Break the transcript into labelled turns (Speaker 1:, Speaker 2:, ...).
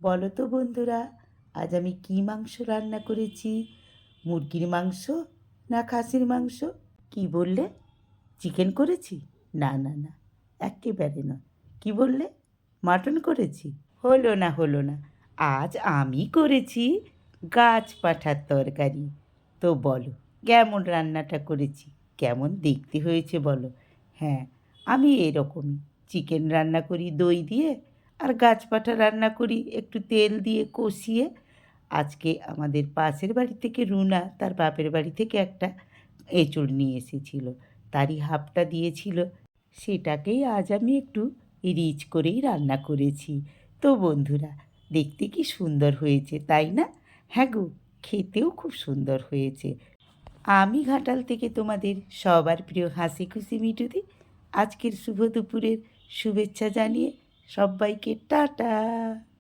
Speaker 1: বলো তো বন্ধুরা, আজ আমি কী মাংস রান্না করেছি? মুরগির মাংস না খাসির মাংস? কি বললে? চিকেন করেছি? না না না, একেবারে নয়। কি বললে? মাটন করেছি? হলো না হলো না, আজ আমি করেছি গাছ পাঁঠার তরকারি। তো বলো, কেমন রান্নাটা করেছি? কেমন দেখতে হয়েছে বলো? হ্যাঁ, আমি এরকমই চিকেন রান্না করি দই দিয়ে, আর গাছ পাঁঠা রান্না করি একটু তেল দিয়ে কষিয়ে। আজকে আমাদের পাশের বাড়ি থেকে রুনা তার বাপের বাড়ি থেকে একটা এঁচোড় নিয়ে এসেছিল, তারই হাফটা দিয়েছিল। সেটাকেই আজ আমি একটু রিচ করেই রান্না করেছি। তো বন্ধুরা, দেখতে কি সুন্দর হয়েছে তাই না? হ্যাঁ গো, খেতেও খুব সুন্দর হয়েছে। আমি ঘাটাল থেকে তোমাদের সবার প্রিয় হাসি খুশি মিঠুদি আজকের শুভ দুপুরের শুভেচ্ছা জানিয়ে সবাইকে টাটা।